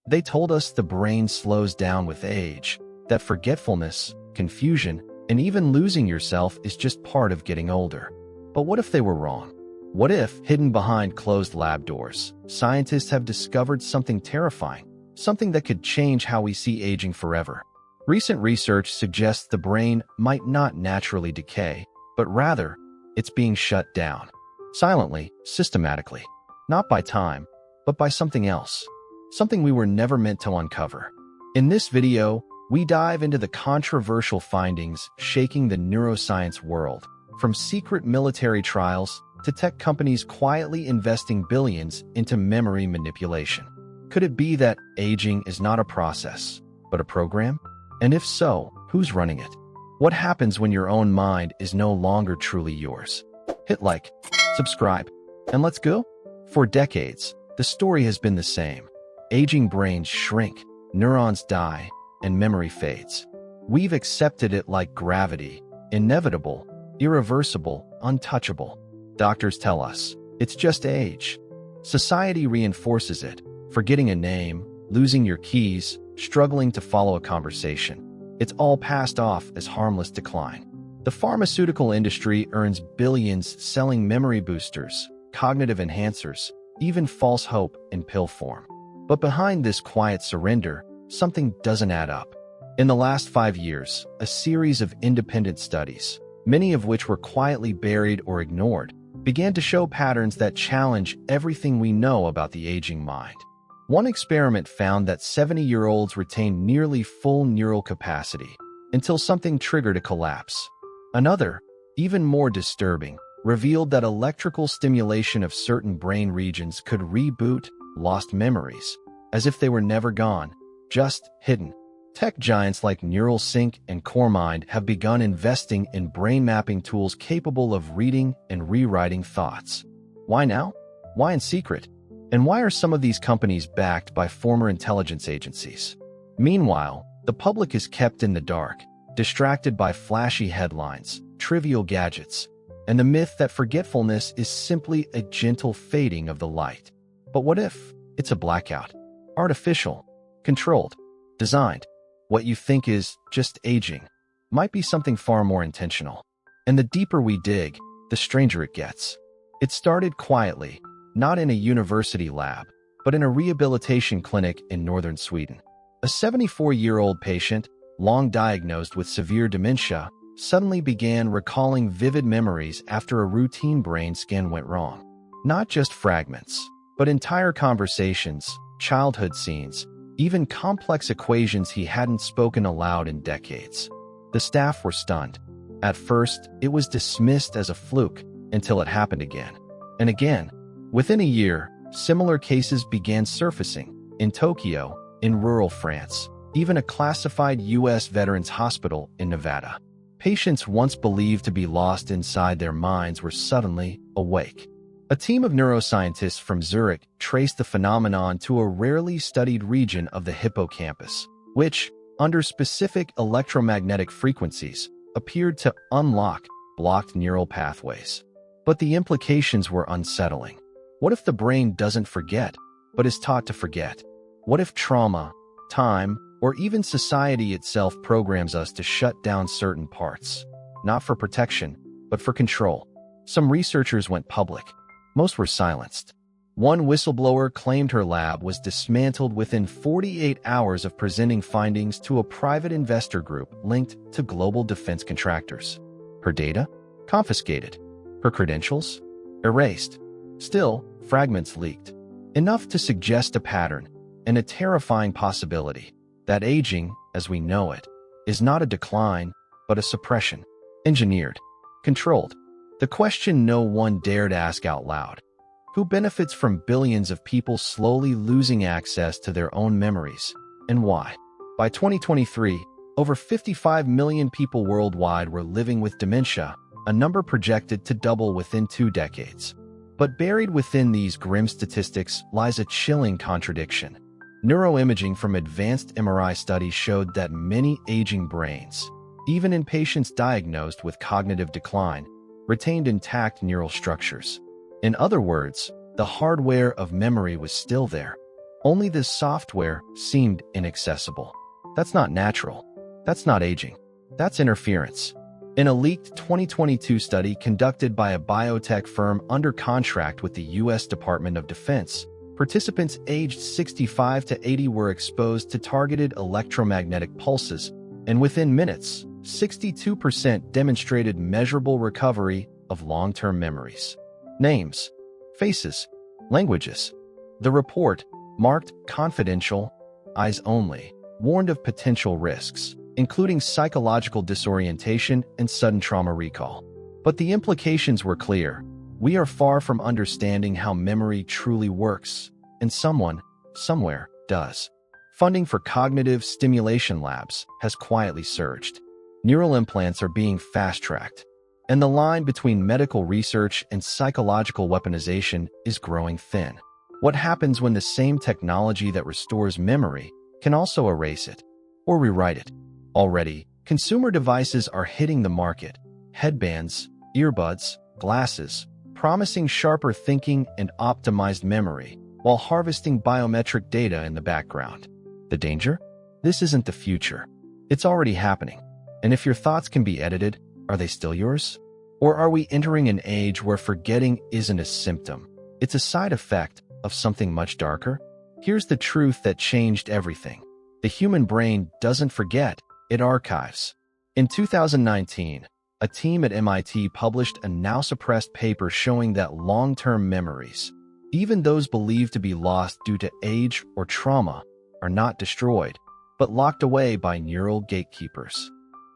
They told us the brain slows down with age, that forgetfulness, confusion, and even losing yourself is just part of getting older. But what if they were wrong? What if, hidden behind closed lab doors, scientists have discovered something terrifying, something that could change how we see aging forever? Recent research suggests the brain might not naturally decay, but rather, it's being shut down. Silently, systematically. Not by time, but by something else. Something we were never meant to uncover. In this video, we dive into the controversial findings shaking the neuroscience world, from secret military trials to tech companies quietly investing billions into memory manipulation. Could it be that aging is not a process, but a program? And if so, who's running it? What happens when your own mind is no longer truly yours? Hit like, subscribe, and let's go. For decades, the story has been the same. Aging brains shrink, neurons die, and memory fades. We've accepted it like gravity, inevitable, irreversible, untouchable. Doctors tell us, it's just age. Society reinforces it, forgetting a name, losing your keys, struggling to follow a conversation. It's all passed off as harmless decline. The pharmaceutical industry earns billions selling memory boosters, cognitive enhancers, even false hope in pill form. But behind this quiet surrender, something doesn't add up. In the last 5 years, a series of independent studies, many of which were quietly buried or ignored, began to show patterns that challenge everything we know about the aging mind. One experiment found that 70-year-olds retained nearly full neural capacity until something triggered a collapse. Another, even more disturbing, revealed that electrical stimulation of certain brain regions could reboot lost memories, as if they were never gone, just hidden. Tech giants like Neuralink and CoreMind have begun investing in brain mapping tools capable of reading and rewriting thoughts. Why now? Why in secret? And why are some of these companies backed by former intelligence agencies? Meanwhile, the public is kept in the dark, distracted by flashy headlines, trivial gadgets, and the myth that forgetfulness is simply a gentle fading of the light. But what if it's a blackout? Artificial, controlled, designed. What you think is just aging might be something far more intentional. And the deeper we dig, the stranger it gets. It started quietly, not in a university lab, but in a rehabilitation clinic in northern Sweden. A 74-year-old patient, long diagnosed with severe dementia, suddenly began recalling vivid memories after a routine brain scan went wrong. Not just fragments, but entire conversations, childhood scenes, even complex equations he hadn't spoken aloud in decades. The staff were stunned. At first, it was dismissed as a fluke until it happened again and again. Within a year, similar cases began surfacing in Tokyo, in rural France, even a classified U.S. Veterans Hospital in Nevada. Patients once believed to be lost inside their minds were suddenly awake. A team of neuroscientists from Zurich traced the phenomenon to a rarely studied region of the hippocampus, which, under specific electromagnetic frequencies, appeared to unlock blocked neural pathways. But the implications were unsettling. What if the brain doesn't forget, but is taught to forget? What if trauma, time, or even society itself programs us to shut down certain parts? Not for protection, but for control. Some researchers went public. Most were silenced. One whistleblower claimed her lab was dismantled within 48 hours of presenting findings to a private investor group linked to global defense contractors. Her data? Confiscated. Her credentials? Erased. Still, fragments leaked. Enough to suggest a pattern and a terrifying possibility that aging, as we know it, is not a decline, but a suppression. Engineered. Controlled. The question no one dared ask out loud. Who benefits from billions of people slowly losing access to their own memories, and why? By 2023, over 55 million people worldwide were living with dementia, a number projected to double within 2 decades. But buried within these grim statistics lies a chilling contradiction. Neuroimaging from advanced MRI studies showed that many aging brains, even in patients diagnosed with cognitive decline, retained intact neural structures. In other words, the hardware of memory was still there. Only this software seemed inaccessible. That's not natural. That's not aging. That's interference. In a leaked 2022 study conducted by a biotech firm under contract with the U.S. Department of Defense, participants aged 65 to 80 were exposed to targeted electromagnetic pulses, and within minutes, 62% demonstrated measurable recovery of long-term memories. Names, faces, languages. The report, marked confidential, eyes only, warned of potential risks, including psychological disorientation and sudden trauma recall. But the implications were clear. We are far from understanding how memory truly works, and someone, somewhere, does. Funding for cognitive stimulation labs has quietly surged. Neural implants are being fast-tracked, and the line between medical research and psychological weaponization is growing thin. What happens when the same technology that restores memory can also erase it or rewrite it? Already, consumer devices are hitting the market: headbands, earbuds, glasses, promising sharper thinking and optimized memory while harvesting biometric data in the background. The danger? This isn't the future. It's already happening. And if your thoughts can be edited, are they still yours? Or are we entering an age where forgetting isn't a symptom? It's a side effect of something much darker? Here's the truth that changed everything. The human brain doesn't forget, it archives. In 2019, a team at MIT published a now-suppressed paper showing that long-term memories, even those believed to be lost due to age or trauma, are not destroyed, but locked away by neural gatekeepers.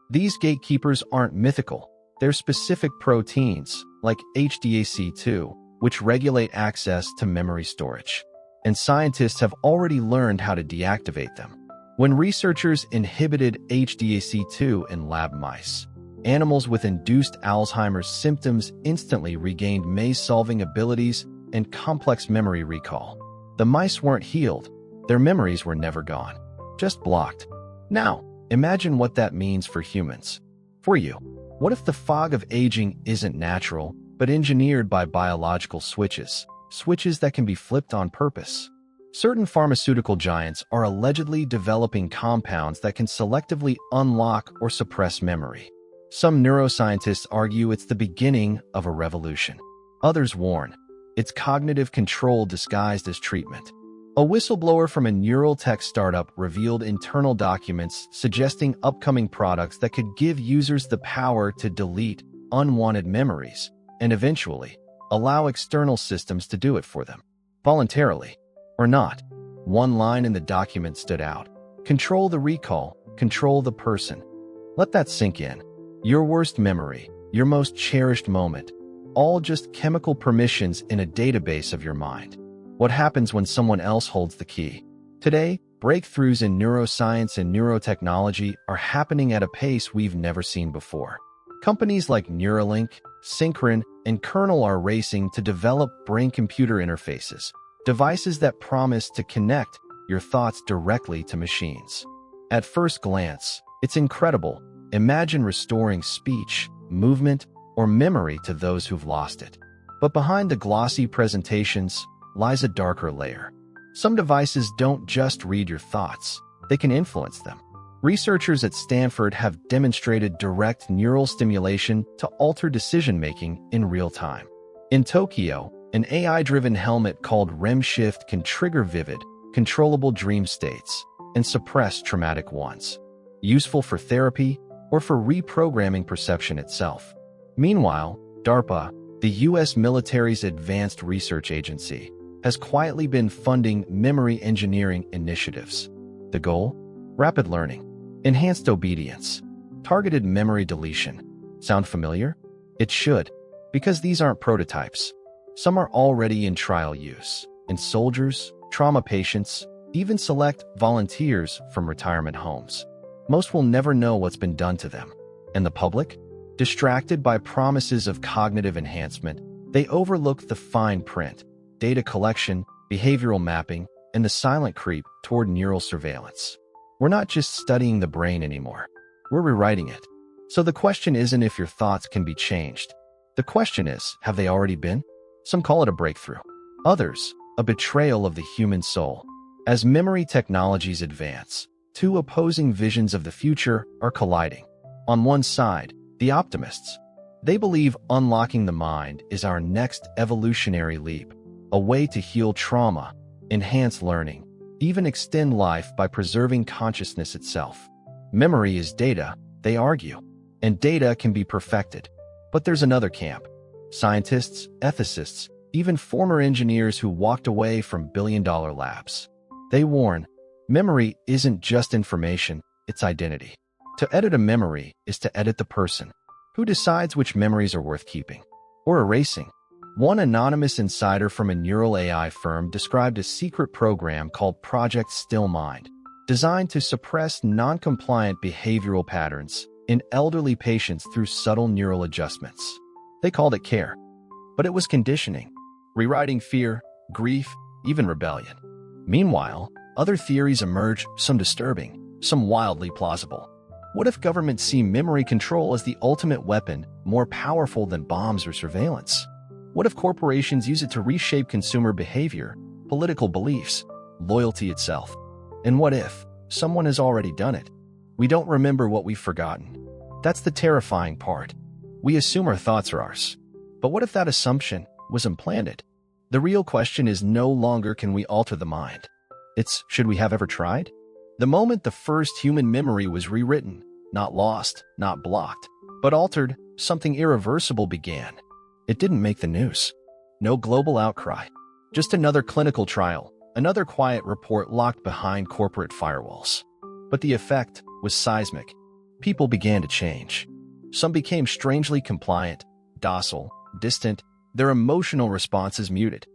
These gatekeepers aren't mythical. They're specific proteins, like HDAC2, which regulate access to memory storage. And scientists have already learned how to deactivate them. When researchers inhibited HDAC2 in lab mice, animals with induced Alzheimer's symptoms instantly regained maze-solving abilities and complex memory recall. The mice weren't healed. Their memories were never gone, just blocked. Now, imagine what that means for humans. For you, what if the fog of aging isn't natural, but engineered by biological switches that can be flipped on purpose? Certain pharmaceutical giants are allegedly developing compounds that can selectively unlock or suppress memory. Some neuroscientists argue it's the beginning of a revolution. Others warn, it's cognitive control disguised as treatment. A whistleblower from a neural tech startup revealed internal documents suggesting upcoming products that could give users the power to delete unwanted memories and eventually allow external systems to do it for them, voluntarily or not. One line in the document stood out: control the recall, control the person. Let that sink in. Your worst memory, your most cherished moment, all just chemical permissions in a database of your mind. What happens when someone else holds the key? Today, breakthroughs in neuroscience and neurotechnology are happening at a pace we've never seen before. Companies like Neuralink, Synchron, and Kernel are racing to develop brain-computer interfaces, devices that promise to connect your thoughts directly to machines. At first glance, it's incredible. Imagine restoring speech, movement, or memory to those who've lost it. But behind the glossy presentations lies a darker layer. Some devices don't just read your thoughts, they can influence them. Researchers at Stanford have demonstrated direct neural stimulation to alter decision-making in real time. In Tokyo, an AI-driven helmet called REM Shift can trigger vivid, controllable dream states and suppress traumatic ones, useful for therapy or for reprogramming perception itself. Meanwhile, DARPA, the U.S. military's advanced research agency, has quietly been funding memory engineering initiatives. The goal? Rapid learning, enhanced obedience, targeted memory deletion. Sound familiar? It should, because these aren't prototypes. Some are already in trial use, in soldiers, trauma patients, even select volunteers from retirement homes. Most will never know what's been done to them. And the public? Distracted by promises of cognitive enhancement, they overlook the fine print, data collection, behavioral mapping, and the silent creep toward neural surveillance. We're not just studying the brain anymore. We're rewriting it. So the question isn't if your thoughts can be changed. The question is, have they already been? Some call it a breakthrough. Others, a betrayal of the human soul. As memory technologies advance, two opposing visions of the future are colliding. On one side, the optimists. They believe unlocking the mind is our next evolutionary leap, a way to heal trauma, enhance learning, even extend life by preserving consciousness itself. Memory is data, they argue, and data can be perfected. But there's another camp. Scientists, ethicists, even former engineers who walked away from billion-dollar labs. They warn, memory isn't just information, it's identity. To edit a memory is to edit the person. Who decides which memories are worth keeping or erasing? One anonymous insider from a neural AI firm described a secret program called Project StillMind, designed to suppress non-compliant behavioral patterns in elderly patients through subtle neural adjustments. They called it care, but it was conditioning, rewriting fear, grief, even rebellion. Meanwhile, other theories emerge, some disturbing, some wildly plausible. What if governments see memory control as the ultimate weapon, more powerful than bombs or surveillance? What if corporations use it to reshape consumer behavior, political beliefs, loyalty itself? And what if someone has already done it? We don't remember what we've forgotten. That's the terrifying part. We assume our thoughts are ours. But what if that assumption was implanted? The real question is no longer can we alter the mind. It's should we have ever tried? The moment the first human memory was rewritten, not lost, not blocked, but altered, something irreversible began. It didn't make the news. No global outcry. Just another clinical trial, another quiet report locked behind corporate firewalls. But the effect was seismic. People began to change. Some became strangely compliant, docile, distant, their emotional responses muted.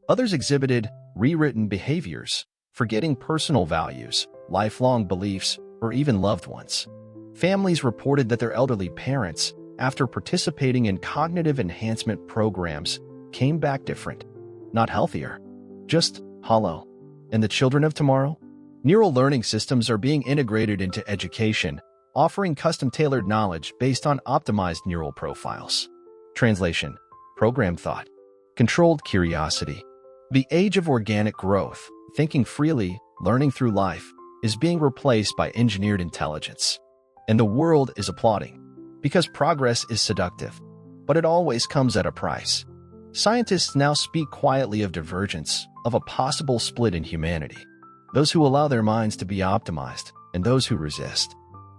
Others exhibited rewritten behaviors, forgetting personal values, lifelong beliefs, or even loved ones. Families reported that their elderly parents, after participating in cognitive enhancement programs, came back different. Not healthier, just hollow. And the children of tomorrow? Neural learning systems are being integrated into education, offering custom-tailored knowledge based on optimized neural profiles. Translation: program thought, controlled curiosity. The age of organic growth, thinking freely, learning through life, is being replaced by engineered intelligence. And the world is applauding. Because progress is seductive. But it always comes at a price. Scientists now speak quietly of divergence, of a possible split in humanity. Those who allow their minds to be optimized, and those who resist.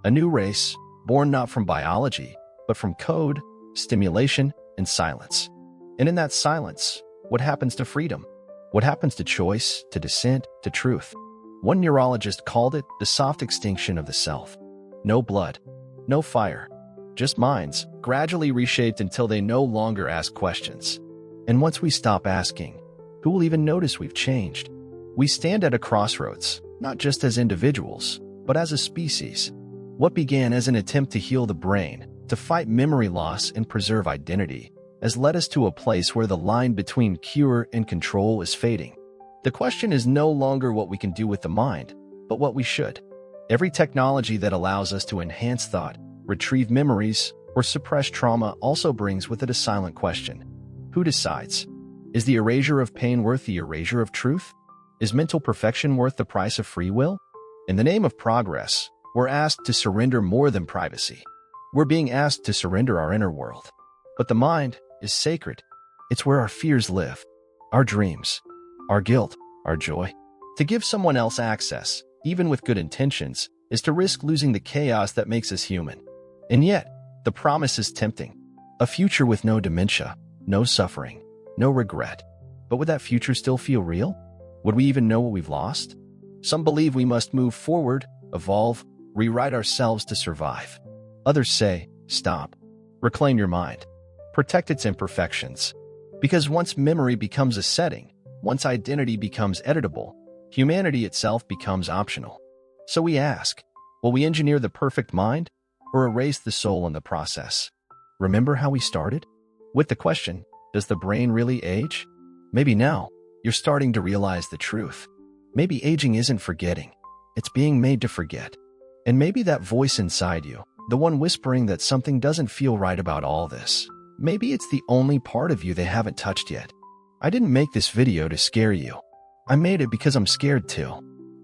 A new race, born not from biology, but from code, stimulation, and silence. And in that silence, what happens to freedom? What happens to choice, to dissent, to truth? One neurologist called it the soft extinction of the self. No blood, no fire, just minds, gradually reshaped until they no longer ask questions. And once we stop asking, who will even notice we've changed? We stand at a crossroads, not just as individuals, but as a species. What began as an attempt to heal the brain, to fight memory loss and preserve identity, has led us to a place where the line between cure and control is fading. The question is no longer what we can do with the mind, but what we should. Every technology that allows us to enhance thought, retrieve memories, or suppress trauma also brings with it a silent question. Who decides? Is the erasure of pain worth the erasure of truth? Is mental perfection worth the price of free will? In the name of progress, we're asked to surrender more than privacy. We're being asked to surrender our inner world. But the mind is sacred. It's where our fears live, our dreams, our guilt, our joy. To give someone else access, even with good intentions, is to risk losing the chaos that makes us human. And yet, the promise is tempting. A future with no dementia, no suffering, no regret. But would that future still feel real? Would we even know what we've lost? Some believe we must move forward, evolve, rewrite ourselves to survive. Others say, stop. Reclaim your mind. Protect its imperfections. Because once memory becomes a setting, once identity becomes editable, humanity itself becomes optional. So we ask, will we engineer the perfect mind or erase the soul in the process? Remember how we started? With the question, does the brain really age? Maybe now, you're starting to realize the truth. Maybe aging isn't forgetting. It's being made to forget. And maybe that voice inside you, the one whispering that something doesn't feel right about all this, maybe it's the only part of you they haven't touched yet. I didn't make this video to scare you. I made it because I'm scared too.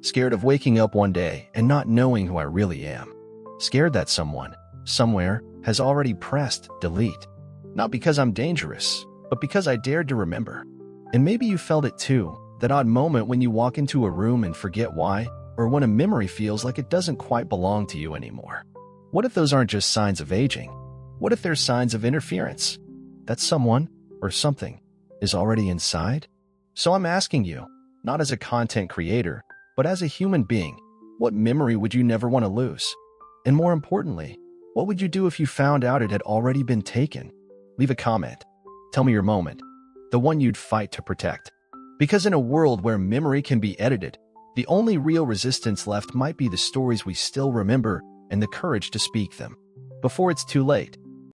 Scared of waking up one day and not knowing who I really am. Scared that someone, somewhere, has already pressed delete. Not because I'm dangerous, but because I dared to remember. And maybe you felt it too, that odd moment when you walk into a room and forget why, or when a memory feels like it doesn't quite belong to you anymore. What if those aren't just signs of aging? What if they're signs of interference? That someone, or something, is already inside? So I'm asking you, not as a content creator, but as a human being, what memory would you never want to lose? And more importantly, what would you do if you found out it had already been taken? Leave a comment. Tell me your moment, the one you'd fight to protect. Because in a world where memory can be edited, the only real resistance left might be the stories we still remember and the courage to speak them before it's too late.